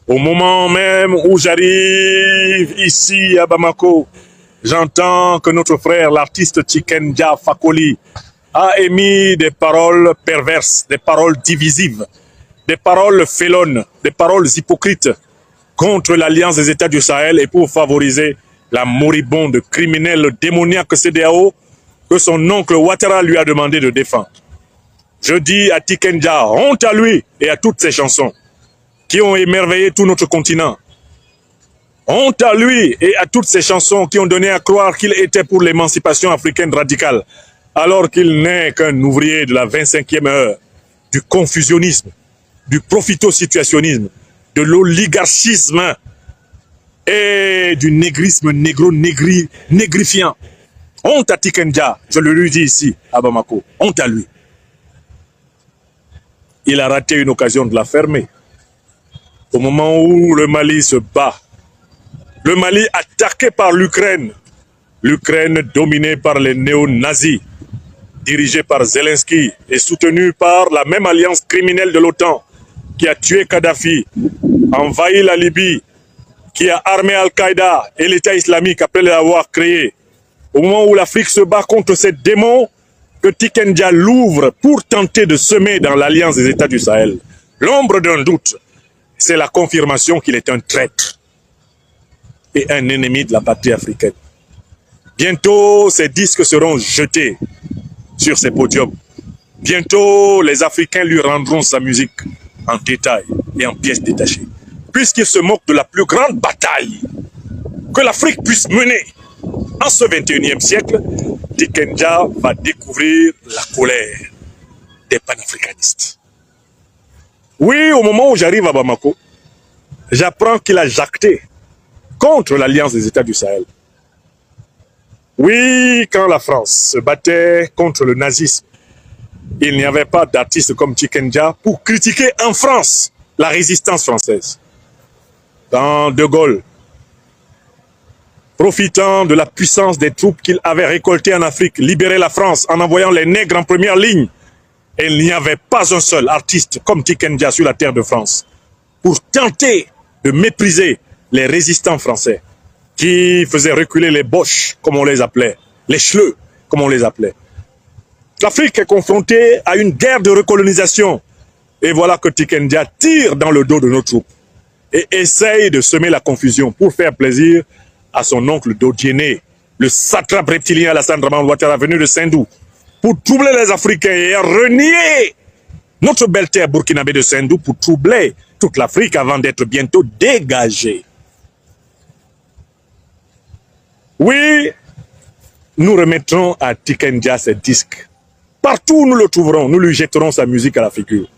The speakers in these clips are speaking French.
Au moment même où j'arrive ici à Bamako, j'entends que notre frère, l'artiste Tikenja Fakoli, a émis des paroles perverses, des paroles divisives, des paroles félonnes, des paroles hypocrites contre l'Alliance des États du Sahel et pour favoriser la moribonde criminelle démoniaque CEDEAO que son oncle Ouattara lui a demandé de défendre. Je dis à Tikenja, honte à lui et à toutes ses chansons qui ont émerveillé tout notre continent. Honte à lui et à toutes ces chansons qui ont donné à croire qu'il était pour l'émancipation africaine radicale, alors qu'il n'est qu'un ouvrier de la 25e heure, du confusionnisme, du profito-situationnisme, de l'oligarchisme et du négrisme négrifiant. Honte à Tikenja, je le lui dis ici, à Bamako, honte à lui. Il a raté une occasion de la fermer. Au moment où le Mali se bat, le Mali attaqué par l'Ukraine, l'Ukraine dominée par les néo-nazis, dirigée par Zelensky et soutenue par la même alliance criminelle de l'OTAN qui a tué Kadhafi, envahi la Libye, qui a armé Al-Qaïda et l'État islamique après l'avoir créé. Au moment où l'Afrique se bat contre ces démons que Tikenja l'ouvre pour tenter de semer dans l'alliance des États du Sahel, l'ombre d'un doute, c'est la confirmation qu'il est un traître et un ennemi de la patrie africaine. Bientôt, ces disques seront jetés sur ces podiums. Bientôt, les Africains lui rendront sa musique en détail et en pièces détachées. Puisqu'il se moque de la plus grande bataille que l'Afrique puisse mener en ce 21e siècle, Tikenja va découvrir la colère des panafricanistes. Oui, au moment où j'arrive à Bamako, j'apprends qu'il a jacté contre l'Alliance des États du Sahel. Oui, quand la France se battait contre le nazisme, il n'y avait pas d'artiste comme Tikenja pour critiquer en France la résistance française. Quand De Gaulle, profitant de la puissance des troupes qu'il avait récoltées en Afrique, libérait la France en envoyant les nègres en première ligne, et il n'y avait pas un seul artiste comme Tikenja sur la terre de France pour tenter de mépriser les résistants français qui faisaient reculer les Boches, comme on les appelait, les Schleux, comme on les appelait. L'Afrique est confrontée à une guerre de recolonisation. Et voilà que Tikenja tire dans le dos de nos troupes et essaye de semer la confusion pour faire plaisir à son oncle Dodiéné, le satrape reptilien Alassane Dramane Ouattara venu de Sendou, pour troubler les Africains et renier notre belle terre burkinabé de Sendou pour troubler toute l'Afrique avant d'être bientôt dégagé. Oui, nous remettrons à Tikenja ses disques. Partout où nous le trouverons, nous lui jetterons sa musique à la figure.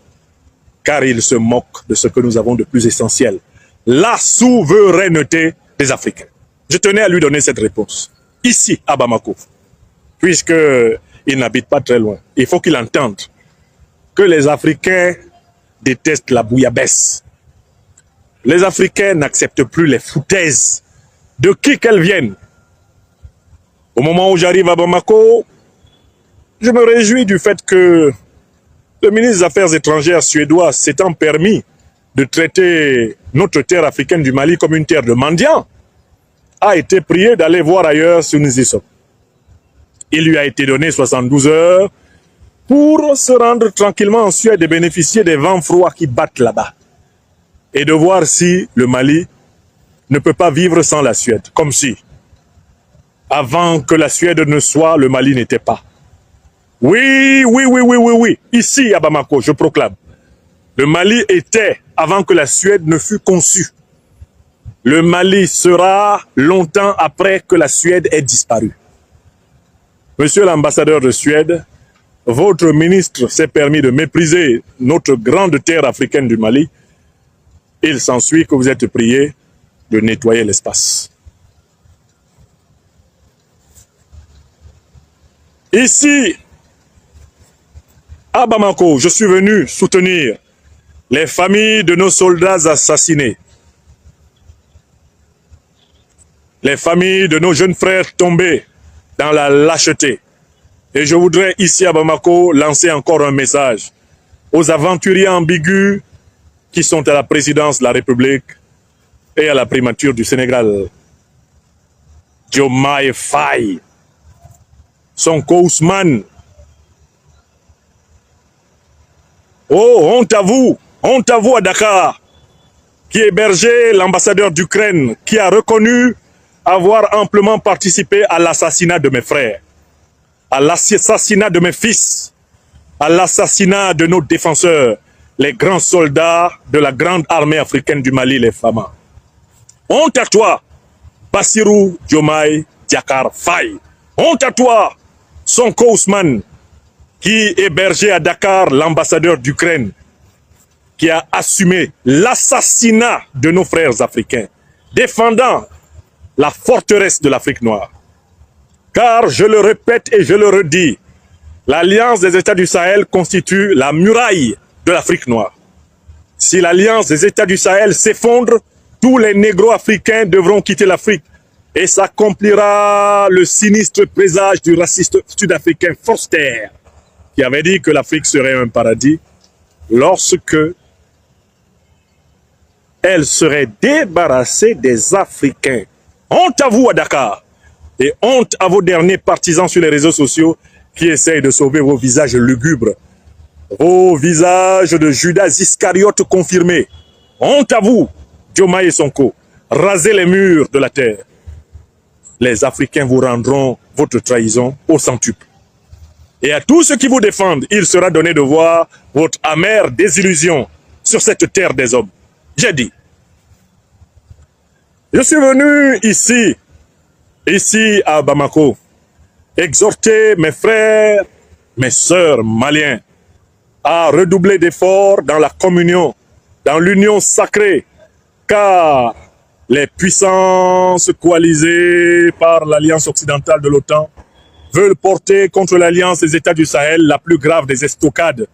Car il se moque de ce que nous avons de plus essentiel, la souveraineté des Africains. Je tenais à lui donner cette réponse, ici à Bamako, puisqu'il n'habite pas très loin. Il faut qu'il entende que les Africains détestent la bouillabaisse. Les Africains n'acceptent plus les foutaises, de qui qu'elles viennent. Au moment où j'arrive à Bamako, je me réjouis du fait que le ministre des Affaires étrangères suédois s'étant permis de traiter notre terre africaine du Mali comme une terre de mendiants, a été prié d'aller voir ailleurs si nous y sommes. Il lui a été donné 72 heures pour se rendre tranquillement en Suède et bénéficier des vents froids qui battent là-bas. Et de voir si le Mali ne peut pas vivre sans la Suède. Comme si, avant que la Suède ne soit, le Mali n'était pas. Oui. Ici, à Bamako, je proclame. Le Mali était avant que la Suède ne fût conçue. Le Mali sera longtemps après que la Suède ait disparu. Monsieur l'ambassadeur de Suède, votre ministre s'est permis de mépriser notre grande terre africaine du Mali. Il s'ensuit que vous êtes prié de nettoyer l'espace. Ici, à Bamako, je suis venu soutenir les familles de nos soldats assassinés, les familles de nos jeunes frères tombés dans la lâcheté. Et je voudrais ici à Bamako lancer encore un message aux aventuriers ambigus qui sont à la présidence de la République et à la primature du Sénégal. Diomaye Faye, Sonko Ousmane. Oh, honte à vous à Dakar, qui hébergeait l'ambassadeur d'Ukraine, qui a reconnu avoir amplement participé à l'assassinat de mes frères, à l'assassinat de mes fils, à l'assassinat de nos défenseurs, les grands soldats de la grande armée africaine du Mali, les FAMA. Honte à toi, Bassirou Diomaye Diakhar Faye. Honte à toi, Sonko Ousmane, qui hébergeait à Dakar l'ambassadeur d'Ukraine, qui a assumé l'assassinat de nos frères africains, défendant la forteresse de l'Afrique noire. Car, je le répète et je le redis, l'Alliance des États du Sahel constitue la muraille de l'Afrique noire. Si l'Alliance des États du Sahel s'effondre, tous les négro-africains devront quitter l'Afrique et s'accomplira le sinistre présage du raciste sud-africain Forster, qui avait dit que l'Afrique serait un paradis lorsque elle serait débarrassée des Africains. Honte à vous à Dakar et honte à vos derniers partisans sur les réseaux sociaux qui essayent de sauver vos visages lugubres, vos visages de Judas Iscariote confirmés. Honte à vous, Diomaye et Sonko, rasez les murs de la terre. Les Africains vous rendront votre trahison au centuple. Et à tous ceux qui vous défendent, il sera donné de voir votre amère désillusion sur cette terre des hommes. J'ai dit, je suis venu ici à Bamako, exhorter mes frères, mes sœurs maliens à redoubler d'efforts dans la communion, dans l'union sacrée, car les puissances coalisées par l'Alliance occidentale de l'OTAN veulent porter contre l'Alliance des États du Sahel la plus grave des estocades.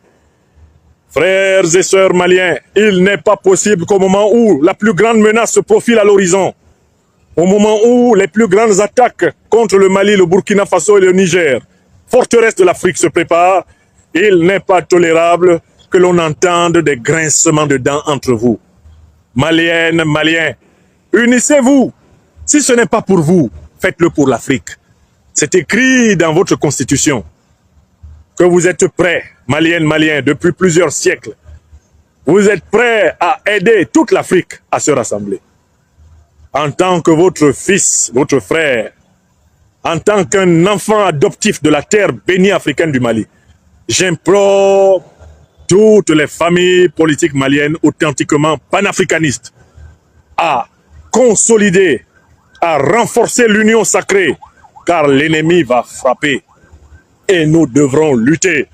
Frères et sœurs maliens, il n'est pas possible qu'au moment où la plus grande menace se profile à l'horizon, au moment où les plus grandes attaques contre le Mali, le Burkina Faso et le Niger, forteresse de l'Afrique, se préparent, il n'est pas tolérable que l'on entende des grincements de dents entre vous. Maliennes, Maliens, unissez-vous. Si ce n'est pas pour vous, faites-le pour l'Afrique. C'est écrit dans votre constitution que vous êtes prêts, Maliennes, Maliens, depuis plusieurs siècles. Vous êtes prêts à aider toute l'Afrique à se rassembler. En tant que votre fils, votre frère, en tant qu'un enfant adoptif de la terre bénie africaine du Mali, j'implore toutes les familles politiques maliennes authentiquement panafricanistes à consolider, à renforcer l'union sacrée, car l'ennemi va frapper et nous devrons lutter.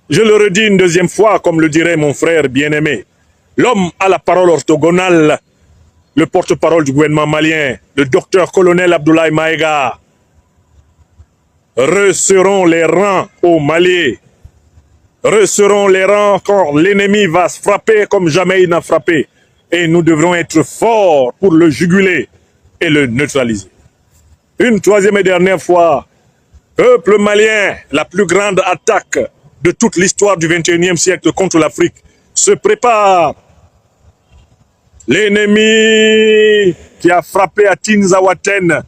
Je le redis une deuxième fois, comme le dirait mon frère bien-aimé, l'homme à la parole orthogonale, le porte-parole du gouvernement malien, le docteur-colonel Abdoulaye Maïga, resserrons les rangs au Mali, resserrons les rangs quand l'ennemi va se frapper comme jamais il n'a frappé. Et nous devrons être forts pour le juguler et le neutraliser. Une troisième et dernière fois, peuple malien, la plus grande attaque de toute l'histoire du XXIe siècle contre l'Afrique se prépare. L'ennemi qui a frappé à Tinzaouaten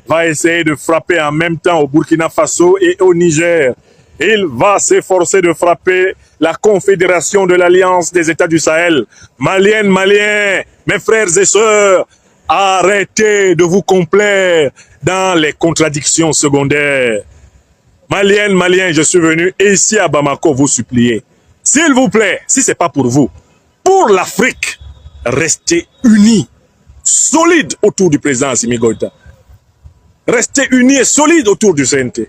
va essayer de frapper en même temps au Burkina Faso et au Niger. Il va s'efforcer de frapper la confédération de l'Alliance des États du Sahel. Maliennes, Maliens, mes frères et sœurs, arrêtez de vous complaire dans les contradictions secondaires. Maliennes, Maliens, je suis venu ici à Bamako vous supplier. S'il vous plaît, si ce n'est pas pour vous, pour l'Afrique, restez unis, solides autour du président Assimi Goïta. Restez unis et solides autour du CNT.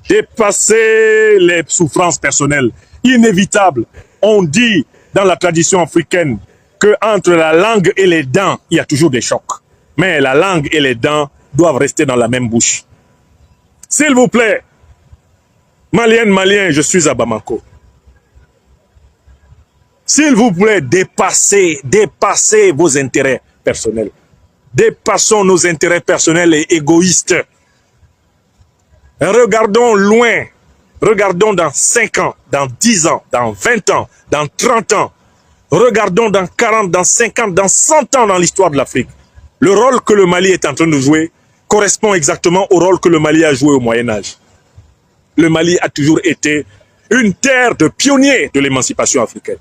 Dépassez les souffrances personnelles inévitables. On dit dans la tradition africaine qu'entre la langue et les dents, il y a toujours des chocs. Mais la langue et les dents doivent rester dans la même bouche. S'il vous plaît, Maliennes, Maliens, je suis à Bamako. S'il vous plaît, dépassez vos intérêts personnels. Dépassons nos intérêts personnels et égoïstes. Regardons loin. Regardons dans 5 ans, dans 10 ans, dans 20 ans, dans 30 ans. Regardons dans 40, dans 50, dans 100 ans dans l'histoire de l'Afrique. Le rôle que le Mali est en train de jouer correspond exactement au rôle que le Mali a joué au Moyen-Âge. Le Mali a toujours été une terre de pionniers de l'émancipation africaine.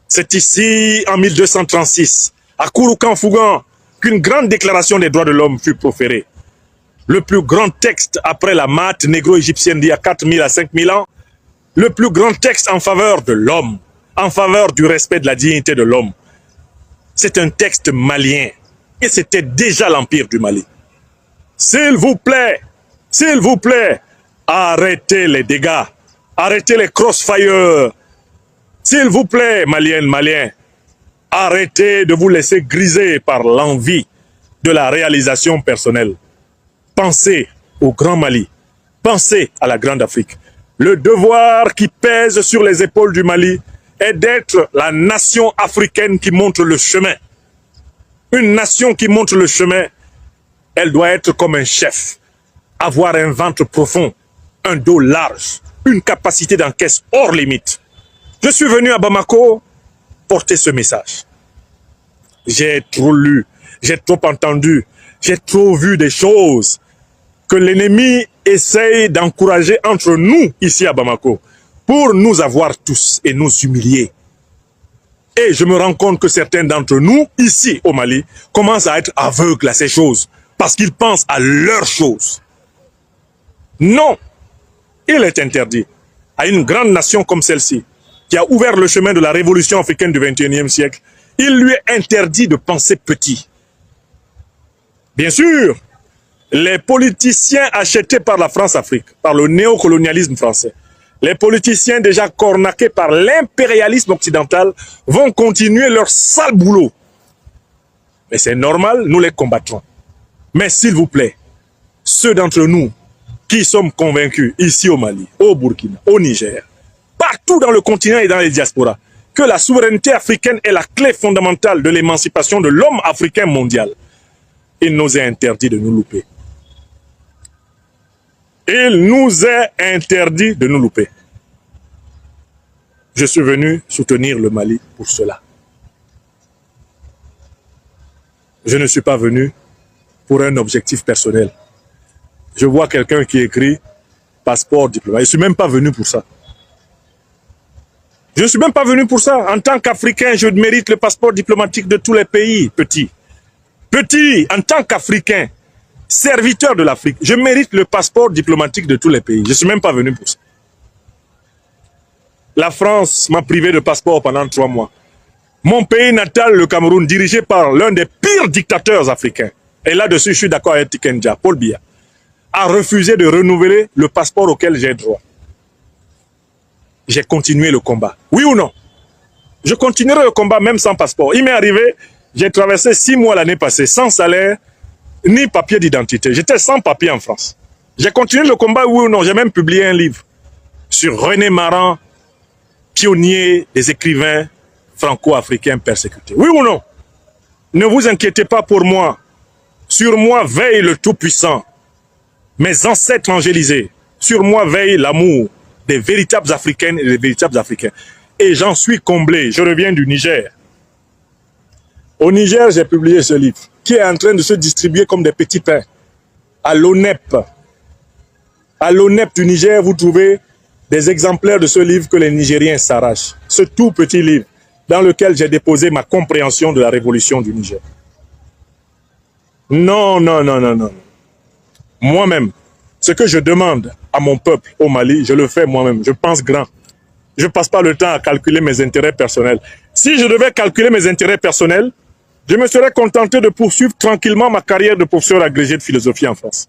C'est ici, en 1236, à Kouroukan-Fougan, qu'une grande déclaration des droits de l'homme fut proférée. Le plus grand texte après la maths négro-égyptienne d'il y a 4000 à 5000 ans, le plus grand texte en faveur de l'homme, en faveur du respect de la dignité de l'homme. C'est un texte malien et c'était déjà l'empire du Mali. S'il vous plaît, arrêtez les dégâts, arrêtez les crossfires. S'il vous plaît, Maliennes, Maliens, arrêtez de vous laisser griser par l'envie de la réalisation personnelle. Pensez au Grand Mali, pensez à la Grande Afrique. Le devoir qui pèse sur les épaules du Mali est d'être la nation africaine qui montre le chemin. Une nation qui montre le chemin, elle doit être comme un chef, avoir un ventre profond, un dos large, une capacité d'encaisse hors limite. Je suis venu à Bamako porter ce message. J'ai trop lu, j'ai trop entendu, j'ai trop vu des choses que l'ennemi essaye d'encourager entre nous ici à Bamako pour nous avoir tous et nous humilier. Et je me rends compte que certains d'entre nous, ici au Mali, commencent à être aveugles à ces choses parce qu'ils pensent à leurs choses. Non, il est interdit à une grande nation comme celle-ci, qui a ouvert le chemin de la révolution africaine du XXIe siècle, il lui est interdit de penser petit. Bien sûr, les politiciens achetés par la France-Afrique, par le néocolonialisme français, les politiciens déjà cornaqués par l'impérialisme occidental vont continuer leur sale boulot. Mais c'est normal, nous les combattrons. Mais s'il vous plaît, ceux d'entre nous qui sommes convaincus ici au Mali, au Burkina, au Niger, partout dans le continent et dans les diasporas, que la souveraineté africaine est la clé fondamentale de l'émancipation de l'homme africain mondial, il nous est interdit de nous louper. Il nous est interdit de nous louper. Je suis venu soutenir le Mali pour cela. Je ne suis pas venu pour un objectif personnel. Je vois quelqu'un qui écrit passeport diplomatique. Je ne suis même pas venu pour ça. Je ne suis même pas venu pour ça. En tant qu'Africain, je mérite le passeport diplomatique de tous les pays. Petit, en tant qu'Africain, serviteur de l'Afrique, je mérite le passeport diplomatique de tous les pays. Je ne suis même pas venu pour ça. La France m'a privé de passeport pendant 3 mois. Mon pays natal, le Cameroun, dirigé par l'un des pires dictateurs africains, et là-dessus, je suis d'accord avec Tikenja, Paul Biya, a refusé de renouveler le passeport auquel j'ai droit. J'ai continué le combat. Oui ou non? Je continuerai le combat même sans passeport. Il m'est arrivé, j'ai traversé 6 mois l'année passée, sans salaire, ni papier d'identité. J'étais sans papier en France. J'ai continué le combat, oui ou non? J'ai même publié un livre sur René Maran, pionnier des écrivains franco-africains persécutés. Oui ou non? Ne vous inquiétez pas pour moi. Sur moi veille le Tout-Puissant. Mes ancêtres angélisés. Sur moi veille l'amour des véritables Africaines et des véritables Africains. Et j'en suis comblé. Je reviens du Niger. Au Niger, j'ai publié ce livre qui est en train de se distribuer comme des petits pains. À l'ONEP. À l'ONEP du Niger, vous trouvez des exemplaires de ce livre que les Nigériens s'arrachent. Ce tout petit livre dans lequel j'ai déposé ma compréhension de la révolution du Niger. Non, non, non, non, non. Moi-même, ce que je demande à mon peuple au Mali, je le fais moi-même. Je pense grand. Je ne passe pas le temps à calculer mes intérêts personnels. Si je devais calculer mes intérêts personnels, je me serais contenté de poursuivre tranquillement ma carrière de professeur agrégé de philosophie en France.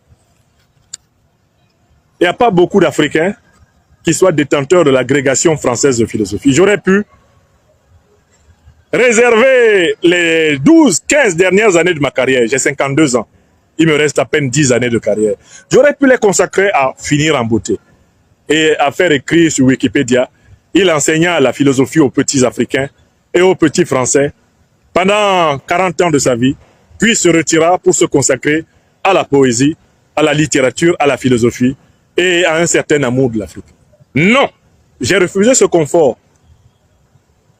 Il n'y a pas beaucoup d'Africains qui soient détenteurs de l'agrégation française de philosophie. J'aurais pu réserver les 12-15 dernières années de ma carrière. J'ai 52 ans. Il me reste à peine 10 années de carrière. J'aurais pu les consacrer à finir en beauté et à faire écrire sur Wikipédia. Il enseigna la philosophie aux petits Africains et aux petits Français pendant 40 ans de sa vie, puis se retira pour se consacrer à la poésie, à la littérature, à la philosophie et à un certain amour de l'Afrique. Non, j'ai refusé ce confort.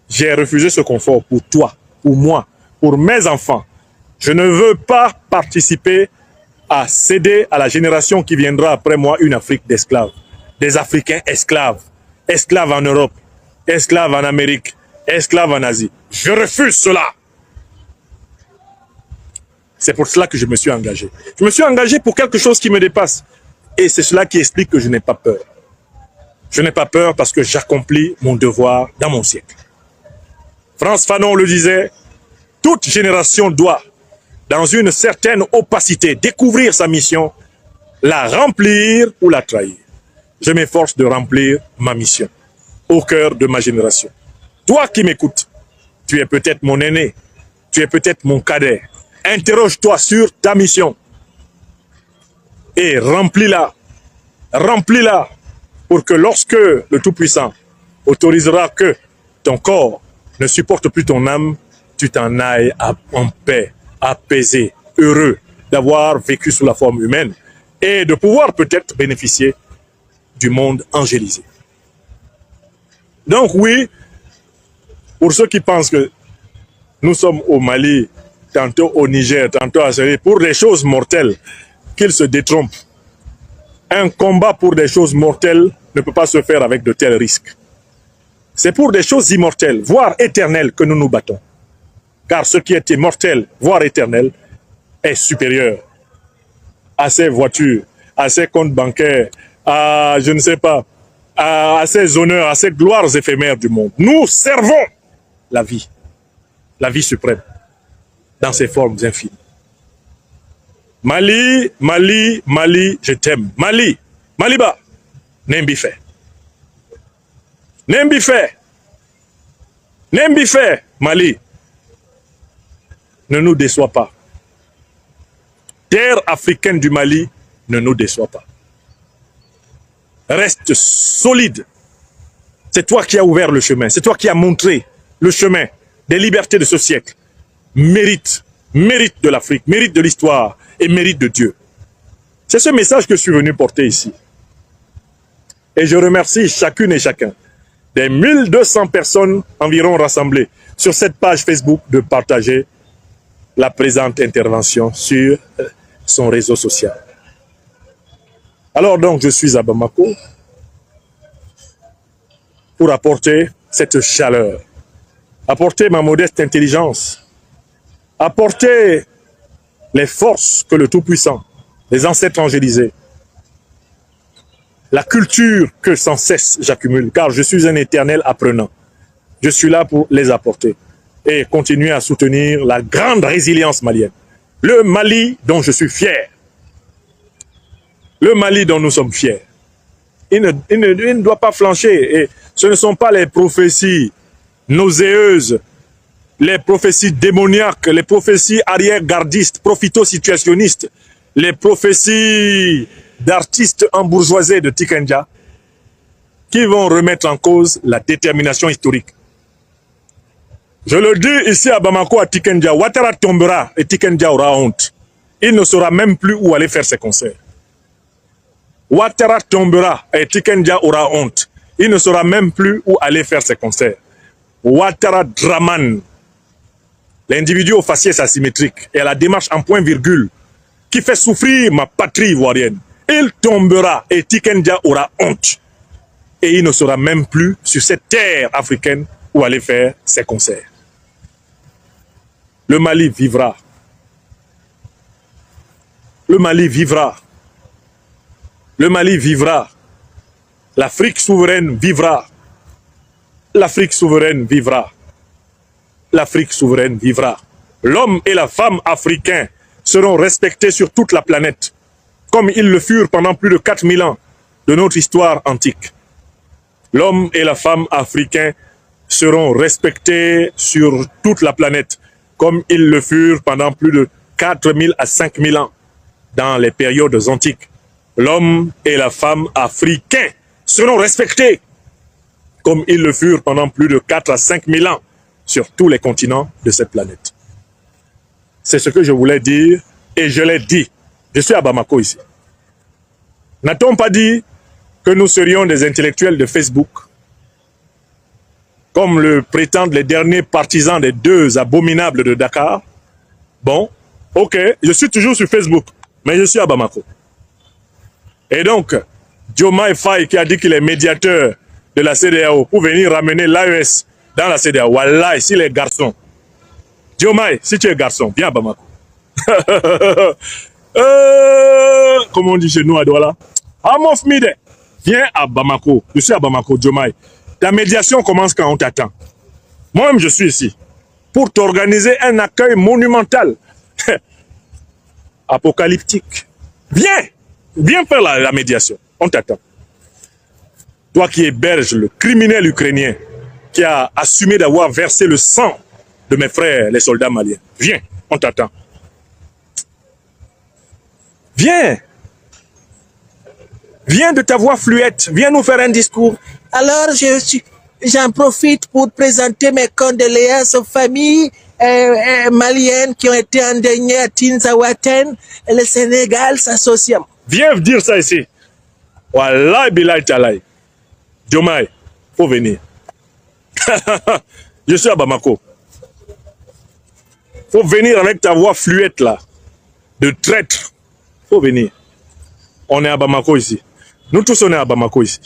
J'ai refusé ce confort pour toi, pour moi, pour mes enfants. Je ne veux pas participer à céder à la génération qui viendra après moi une Afrique d'esclaves. Des Africains esclaves. Esclaves en Europe, esclaves en Amérique, esclaves en Asie. Je refuse cela. C'est pour cela que je me suis engagé. Je me suis engagé pour quelque chose qui me dépasse. Et c'est cela qui explique que je n'ai pas peur. Je n'ai pas peur parce que j'accomplis mon devoir dans mon siècle. Frantz Fanon le disait, toute génération doit, dans une certaine opacité, découvrir sa mission, la remplir ou la trahir. Je m'efforce de remplir ma mission au cœur de ma génération. Toi qui m'écoutes, tu es peut-être mon aîné, tu es peut-être mon cadet. Interroge-toi sur ta mission et remplis-la. Remplis-la pour que lorsque le Tout-Puissant autorisera que ton corps ne supporte plus ton âme, tu t'en ailles en paix, apaisé, heureux d'avoir vécu sous la forme humaine et de pouvoir peut-être bénéficier du monde angélisé. Donc oui, pour ceux qui pensent que nous sommes au Mali, tantôt au Niger, tantôt à Syrie, pour des choses mortelles, qu'ils se détrompent. Un combat pour des choses mortelles ne peut pas se faire avec de tels risques. C'est pour des choses immortelles, voire éternelles, que nous nous battons. Car ce qui est immortel, voire éternel, est supérieur à ces voitures, à ces comptes bancaires, à, je ne sais pas, à ces honneurs, à ces gloires éphémères du monde. Nous servons la vie suprême, dans ses formes infinies. Mali, Mali, Mali, je t'aime. Mali, Maliba, Nembife. Nembife. Nembife, Mali. Ne nous déçois pas. Terre africaine du Mali, ne nous déçois pas. Reste solide. C'est toi qui as ouvert le chemin. C'est toi qui as montré le chemin des libertés de ce siècle. Mérite de l'Afrique, mérite de l'histoire et mérite de Dieu. C'est ce message que je suis venu porter ici. Et je remercie chacune et chacun des 1200 personnes environ rassemblées sur cette page Facebook de partager la présente intervention sur son réseau social. Alors donc, je suis à Bamako pour apporter cette chaleur, apporter ma modeste intelligence, apporter les forces que le Tout-Puissant, les ancêtres angélisés, la culture que sans cesse j'accumule, car je suis un éternel apprenant. Je suis là pour les apporter et continuer à soutenir la grande résilience malienne. Le Mali dont je suis fier. Le Mali dont nous sommes fiers. Il ne doit pas flancher. Et ce ne sont pas les prophéties nauséeuses, les prophéties démoniaques, les prophéties arrière-gardistes, profito-situationnistes, les prophéties d'artistes embourgeoisés de Tikenja qui vont remettre en cause la détermination historique. Je le dis ici à Bamako, à Tikenja, Ouattara tombera et Tikenja aura honte. Il ne saura même plus où aller faire ses concerts. Ouattara tombera et Tikenja aura honte. Il ne saura même plus où aller faire ses concerts. Ouattara Draman, l'individu au faciès asymétrique et à la démarche en point-virgule qui fait souffrir ma patrie ivoirienne. Il tombera et Tikenja aura honte. Et il ne saura même plus sur cette terre africaine où aller faire ses concerts. Le Mali vivra. Le Mali vivra. Le Mali vivra. L'Afrique souveraine vivra. L'Afrique souveraine vivra. L'Afrique souveraine vivra. L'homme et la femme africains seront respectés sur toute la planète, comme ils le furent pendant plus de 4000 ans de notre histoire antique. L'homme et la femme africains seront respectés sur toute la planète, comme ils le furent pendant plus de 4000 à 5000 ans dans les périodes antiques. L'homme et la femme africains seront respectés, comme ils le furent pendant plus de 4 à 5000 ans sur tous les continents de cette planète. C'est ce que je voulais dire et je l'ai dit. Je suis à Bamako ici. N'a-t-on pas dit que nous serions des intellectuels de Facebook, comme le prétendent les derniers partisans des deux abominables de Dakar. Bon, ok, je suis toujours sur Facebook, mais je suis à Bamako. Et donc, Diomaye Faye qui a dit qu'il est médiateur de la CEDEAO pour venir ramener l'AES dans la CEDEAO. Wallah, ici les garçons. Diomaye, si tu es garçon, viens à Bamako. Comment on dit chez nous à Douala? Amof Mide, viens à Bamako. Je suis à Bamako, Diomaye. Ta médiation commence quand on t'attend. Moi-même, je suis ici pour t'organiser un accueil monumental, apocalyptique. Viens faire la médiation. On t'attend. Toi qui héberges le criminel ukrainien qui a assumé d'avoir versé le sang de mes frères, les soldats maliens. Viens, on t'attend. Viens. Viens de ta voix fluette. Viens nous faire un discours. Alors, j'en profite pour présenter mes condoléances aux familles maliennes qui ont été endeuillées à Tinzaouaten et le Sénégal s'associe. Viens dire ça ici. Wallah bilay talay. Diomaye, faut venir. Je suis à Bamako. Faut venir avec ta voix fluette là, de traître. Faut venir. On est à Bamako ici. Nous tous on est à Bamako ici.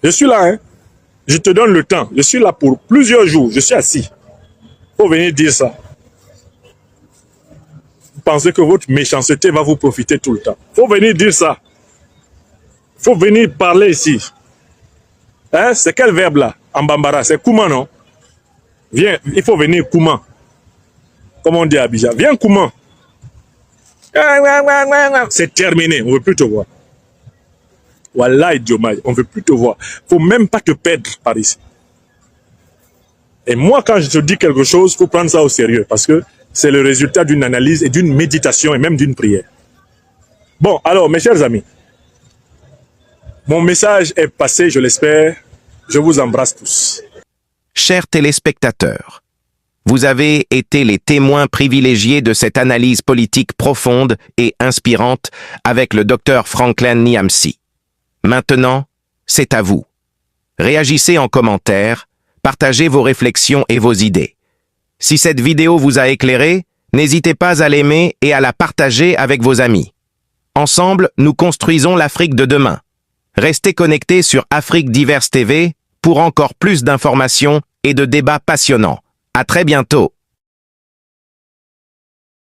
Je suis là, hein. Je te donne le temps. Je suis là pour plusieurs jours. Je suis assis. Faut venir dire ça. Vous pensez que votre méchanceté va vous profiter tout le temps. Faut venir dire ça. Faut venir parler ici. Hein? C'est quel verbe là? En bambara, c'est Kouma, non? Viens, il faut venir Kouma. Comme on dit à Abidjan. Viens Kouma. C'est terminé, on ne veut plus te voir. Wallah Diomaye, on ne veut plus te voir. Il ne faut même pas te perdre par ici. Et moi, quand je te dis quelque chose, il faut prendre ça au sérieux parce que c'est le résultat d'une analyse et d'une méditation et même d'une prière. Bon, alors, mes chers amis, mon message est passé, je l'espère. Je vous embrasse tous. Chers téléspectateurs, vous avez été les témoins privilégiés de cette analyse politique profonde et inspirante avec le docteur Franklin Nyamsi. Maintenant, c'est à vous. Réagissez en commentaire, partagez vos réflexions et vos idées. Si cette vidéo vous a éclairé, n'hésitez pas à l'aimer et à la partager avec vos amis. Ensemble, nous construisons l'Afrique de demain. Restez connectés sur Afrique Diverse TV pour encore plus d'informations et de débats passionnants. À très bientôt.